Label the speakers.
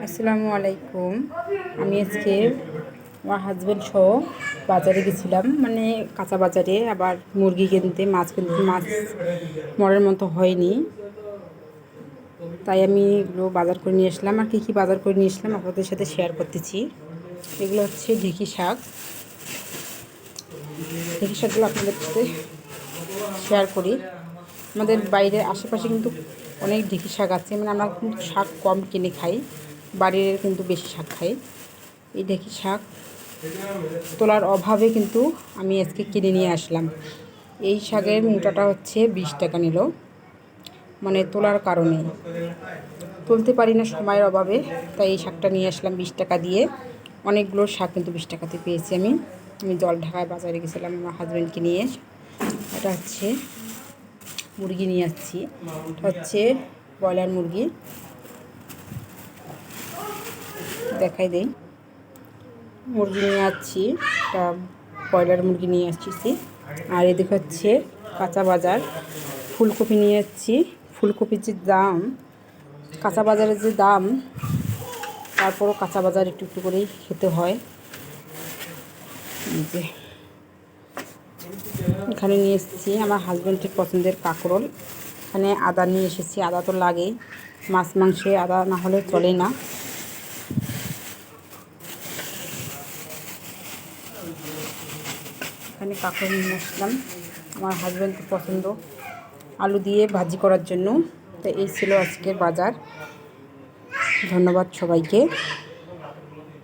Speaker 1: আসসালামু আলাইকুম। আমি আজকে আমার হাজব্যান্ড সহ বাজারে গেছিলাম, মানে কাঁচা বাজারে, আবার মুরগি কিনতে, মাছ কিনতে। মাছ মনের মতো হয়নি, তাই আমি এগুলো বাজার করে নিয়ে আসলাম। আর কী বাজার করে নিয়ে আসলাম আপনাদের সাথে শেয়ার করতেছি। এগুলো হচ্ছে ঢেঁকি শাক। ঢেঁকি শাকগুলো আপনাদের সাথে শেয়ার করি। আমাদের বাইরের আশেপাশে কিন্তু অনেক ঢেঁকি শাক আছে, মানে আমরা কিন্তু শাক কম কিনে খাই, বাড়ির কিন্তু বেশি শাক খাই। এই ঢেঁকি শাক তোলার অভাবে কিন্তু আমি আজকে কিনে নিয়ে আসলাম। এই শাকের মুটাটা হচ্ছে 20 টাকা নিল, মানে তোলার কারণে তুলতে পারি না সময়ের অভাবে, তাই এই শাকটা নিয়ে আসলাম 20 টাকা দিয়ে। অনেকগুলো শাক কিন্তু 20 টাকাতে পেয়েছি আমি। জলঢাকায় বাজারে গেছিলাম আমার হাজব্যান্ডকে নিয়ে। এটা হচ্ছে মুরগি নিয়ে আসছি, এটা হচ্ছে ব্রয়লার মুরগি, দেখাই দেই। মুরগি নিয়ে আসছি, একটা ব্রয়লার মুরগি নিয়ে আসছি। আর এদিকে হচ্ছে কাঁচা বাজার, ফুলকপি নিয়ে আসছি। ফুলকপির যে দাম, কাঁচা বাজারের যে দাম, তারপরও কাঁচা বাজার একটু একটু করেই খেতে হয়। যে এখানে নিয়ে এসেছি আমার হাজব্যান্ডের পছন্দের কাঁকরোল। এখানে আদা নিয়ে এসেছি, আদা তো লাগেই, মাছ মাংসে আদা না হলে চলে না। এখানে কাঁকরোল নিয়ে আসলাম, আমার হাজব্যান্ডের পছন্দ, আলু দিয়ে ভাজি করার জন্য। তো এই ছিল আজকের বাজার। ধন্যবাদ সবাইকে।